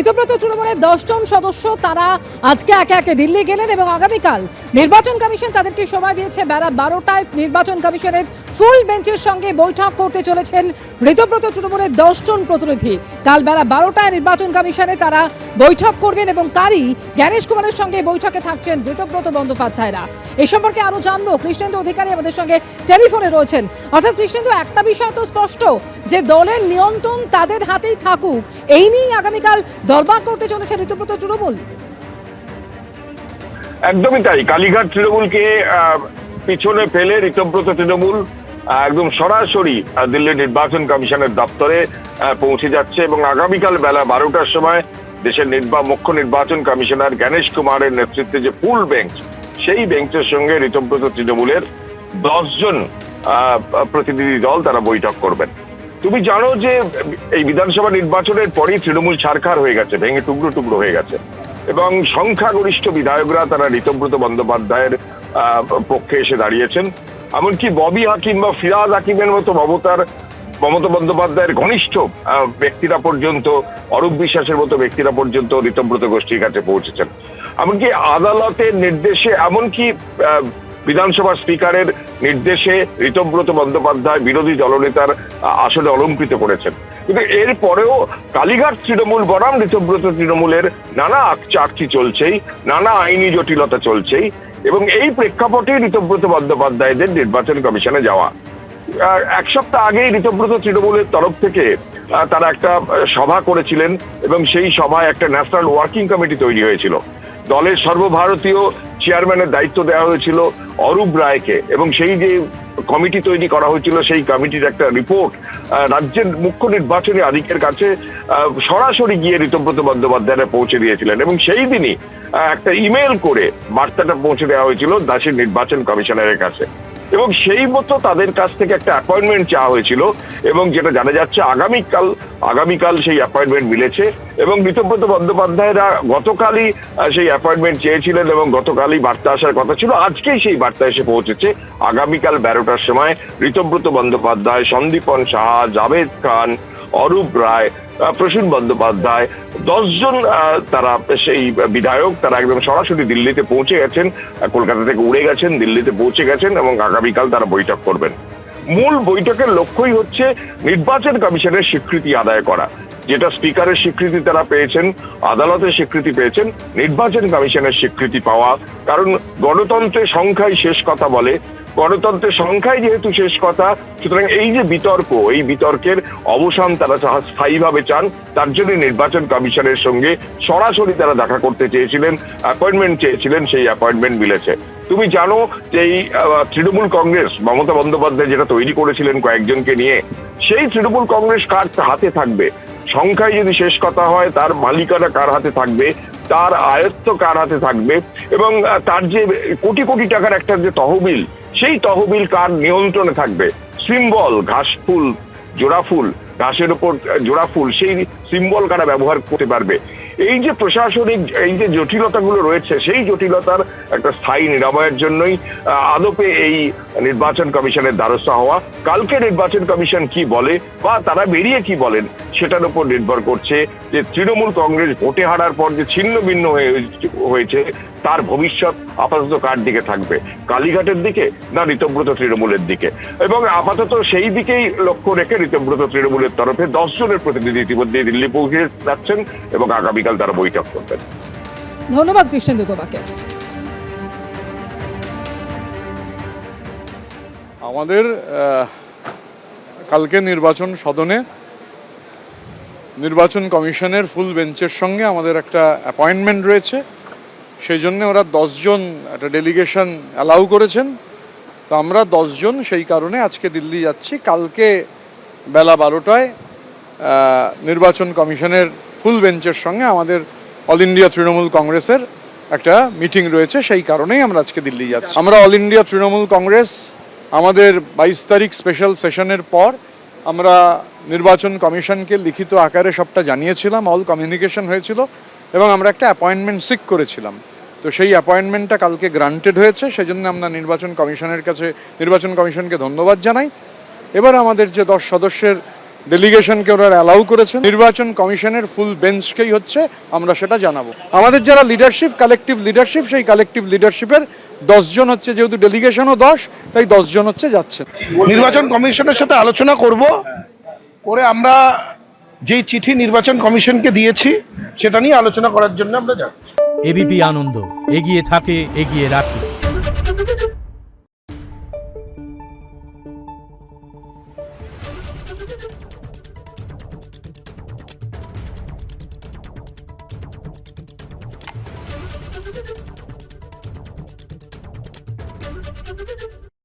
ঋতব্রত তৃণমূলের 10 জন সদস্য তারা আজকে একে একে দিল্লি গেলেন এবং আগামীকাল নির্বাচন কমিশন তাদেরকে সময় দিয়েছে বেলা 12টায় নির্বাচন কমিশনের ফুল বেঞ্চের সঙ্গে বৈঠক করতে চলেছেন ঋতব্রত তৃণমূলের 10 জন প্রতিনিধি। কাল বেলা 12টায় নির্বাচন কমিশনে তারা বৈঠক করবেন এবং তারই জ্ঞানেশ কুমারের সঙ্গে বৈঠকে থাকছেন ঋতব্রত বন্দ্যোপাধ্যায়রা। এই সম্পর্কে আরো জানবো, কৃষ্ণেন্দু অধিকারী আমাদের সঙ্গে টেলিফোনে রয়েছেন। অর্থাৎ কৃষ্ণেন্দু, একটা বিষয় তো স্পষ্ট যে দলের নিয়ন্ত্রণ তাদের হাতেই থাকুক, এই নিয়েই আগামীকাল দরবার করতে চলেছে ঋতব্রত তৃণমূল। একদমই তাই। কালীঘাট তৃণমূলকে পিছনে ফেলে ঋতব্রত তৃণমূল একদম সরাসরি দিল্লি নির্বাচন কমিশনের দপ্তরে পৌঁছে যাচ্ছে এবং আগামীকাল বেলা 12টার সময় দেশের মুখ্য নির্বাচন কমিশনার জ্ঞানেশ কুমারের নেতৃত্বে যে ফুল বেঞ্চ, সেই বেঞ্চের সঙ্গে ঋতব্রত তৃণমূলের 10 জন প্রতিনিধি দল তারা বৈঠক করবেন। তুমি জানো যে এই বিধানসভা নির্বাচনের পরই তৃণমূল ছারখার হয়ে গেছে, ভেঙে টুকরো টুকরো হয়ে গেছে এবং সংখ্যাগরিষ্ঠ বিধায়করা তারা ঋতব্রত বন্দ্যোপাধ্যায়ের পক্ষে এসে দাঁড়িয়েছেন। এমনকি ববি হাকিম বা ফিরাজ হাকিমের মতো মমতা বন্দ্যোপাধ্যায়ের ঘনিষ্ঠ ব্যক্তিরা পর্যন্ত, অরূপ বিশ্বাসের মতো ব্যক্তিরা পর্যন্ত ঋতব্রত গোষ্ঠীর কাছে পৌঁছেছেন। এমনকি আদালতের নির্দেশে, এমনকি বিধানসভার স্পিকারের নির্দেশে ঋতব্রত বন্দ্যোপাধ্যায় বিরোধী দলনেতার আসলে অলঙ্কৃত করেছেন। কিন্তু এরপরেও কালীঘাট তৃণমূল বনাম ঋতব্রত তৃণমূলের নানা আকচি চলছেই, নানা আইনি জটিলতা চলছেই এবং এই প্রেক্ষাপটে ঋতব্রত বন্দ্যোপাধ্যায়দের নির্বাচন কমিশনে যাওয়া। এক সপ্তাহ আগেই ঋতব্রত তৃণমূলের তরফ থেকে তারা একটা সভা করেছিলেন এবং সেই সভায় একটা ন্যাশনাল ওয়ার্কিং কমিটি তৈরি হয়েছিল। দলের সর্বভারতীয় চেয়ারম্যানের দায়িত্ব দেওয়া হয়েছিল অরূপ রায়কে এবং সেই যে কমিটি তৈরি করা হয়েছিল, সেই কমিটির একটা রিপোর্ট রাজ্যের মুখ্য নির্বাচনী আধিকারিকের কাছে সরাসরি গিয়ে ঋতব্রত বন্দ্যোপাধ্যায়রা পৌঁছে দিয়েছিলেন এবং সেই দিনই একটা ইমেল করে বার্তাটা পৌঁছে দেওয়া হয়েছিল দেশের নির্বাচন কমিশনারের কাছে এবং সেই মতো তাদের কাছ থেকে একটা অ্যাপয়েন্টমেন্ট চাওয়া হয়েছিল এবং যেটা জানা যাচ্ছে আগামীকাল সেই অ্যাপয়েন্টমেন্ট মিলেছে এবং ঋতব্রত বন্দ্যোপাধ্যায়রা গতকালই সেই অ্যাপয়েন্টমেন্ট চেয়েছিলেন এবং গতকালই বার্তা আসার কথা ছিল। আজকেই সেই বার্তা এসে পৌঁছেছে। আগামীকাল 12টার সময় ঋতব্রত বন্দ্যোপাধ্যায়, সন্দীপন সাহা, জাভেদ খান, অরূপ রায়, প্রসূন বন্দ্যোপাধ্যায়, 10 জন তারা সেই বিধায়ক তারা একদম সরাসরি দিল্লিতে পৌঁছে গেছেন। কলকাতা থেকে উড়ে গেছেন, দিল্লিতে পৌঁছে গেছেন এবং আগামীকাল তারা বৈঠক করবেন। মূল বৈঠকের লক্ষ্যই হচ্ছে নির্বাচন কমিশনের স্বীকৃতি আদায় করা। যেটা স্পিকারের স্বীকৃতি তারা পেয়েছেন, আদালতের স্বীকৃতি পেয়েছেন, নির্বাচন কমিশনের স্বীকৃতি পাওয়া। কারণ গণতন্ত্রের সংখ্যাই শেষ কথা বলে, গণতন্ত্রের সংখ্যাই যেহেতু শেষ কথা, সুতরাং এই যে বিতর্ক, এই বিতর্কের অবসান তারা স্থায়ীভাবে চান। তার জন্য নির্বাচন কমিশনের সঙ্গে সরাসরি তারা দেখা করতে চেয়েছিলেন, অ্যাপয়েন্টমেন্ট চেয়েছিলেন, সেই অ্যাপয়েন্টমেন্ট মিলেছে। তুমি জানো যে এই তৃণমূল কংগ্রেস মমতা বন্দ্যোপাধ্যায় যেটা তৈরি করেছিলেন কয়েকজনকে নিয়ে, সেই তৃণমূল কংগ্রেস কার হাতে থাকবে, সংখ্যায় যদি শেষ কথা হয়, তার মালিকানা কার হাতে থাকবে, তার আয়ত্ত কার হাতে থাকবে এবং তার যে কোটি কোটি টাকার একটা যে তহবিল, সেই তহবিল কার নিয়ন্ত্রণে থাকবে। সিম্বল, ঘাসফুল, জোড়াফুল, ঘাসের উপর জোড়াফুল, সেই সিম্বল কারা ব্যবহার করতে পারবে। এই যে প্রশাসনিক এই যে জটিলতাগুলো রয়েছে, সেই জটিলতার একটা স্থায়ী নিরাময়ের জন্যই আদপে এই নির্বাচন কমিশনের দ্বারস্থ হওয়া। কালকে নির্বাচন কমিশন কি বলে বা তারা বেরিয়ে কি বলেন, সেটার উপর নির্ভর করছে যে তৃণমূল কংগ্রেস ভোটে হারার পর যে ছিন্ন ভিন্ন হয়েছে, তার ভবিষ্যৎ আপাতত কার দিকে থাকবে, কালীঘাটের দিকে না ঋতব্রত তৃণমূলের দিকে। এবং আপাতত সেই দিকেই লক্ষ্য রেখে ঋতব্রত তৃণমূলের তরফে 10 জনের প্রতিনিধি ইতিমধ্যে দিল্লি পৌঁছে যাচ্ছেন এবং আগামীকাল তারা বৈঠক করবেন। ধন্যবাদ কৃষ্ণেন্দু তোমাকে। আমাদের কালকে নির্বাচন সদনে নির্বাচন কমিশনের ফুল বেঞ্চের সঙ্গে আমাদের একটা অ্যাপয়েন্টমেন্ট রয়েছে। সেই জন্য ওরা 10 জন একটা ডেলিগেশন অ্যালাউ করেছেন। তো আমরা 10 জন সেই কারণে আজকে দিল্লি যাচ্ছি। কালকে বেলা 12টায় নির্বাচন কমিশনের ফুল বেঞ্চের সঙ্গে আমাদের অল ইন্ডিয়া তৃণমূল কংগ্রেসের একটা মিটিং রয়েছে, সেই কারণেই আমরা আজকে দিল্লি যাচ্ছি। আমরা অল ইন্ডিয়া তৃণমূল কংগ্রেস আমাদের 22 তারিখ স্পেশাল সেশনের পর আমরা নির্বাচন কমিশনকে লিখিত আকারে সবটা জানিয়েছিলাম, অল কমিউনিকেশন হয়েছিল এবং আমরা একটা অ্যাপয়েন্টমেন্ট সিক করেছিলাম। তো সেই অ্যাপয়েন্টমেন্টটা কালকে গ্রান্টেড হয়েছে, সেজন্য আমরা নির্বাচন কমিশনকে ধন্যবাদ জানাই। এবার আমাদের যে 10 সদস্যের ডেলিগেশনকে ওরা অ্যালাউ করেছেন। নির্বাচন কমিশনের ফুল বেঞ্চকেই হচ্ছে আমরা সেটা জানাবো। আমাদের যারা লিডারশিপ, কালেকটিভ লিডারশিপ, সেই কালেকটিভ লিডারশিপের 10 জন হচ্ছে, যেহেতু ডেলিগেশনও 10, তাই 10 জন হচ্ছে যাচ্ছেন। নির্বাচন কমিশনের সাথে আলোচনা করে আমরা যেই চিঠি নির্বাচন কমিশনকে দিয়েছি সেটা নিয়ে আলোচনা করার জন্য আমরা যাচ্ছি। এবিপি আনন্দ, এগিয়ে থাকে, এগিয়ে রাখে।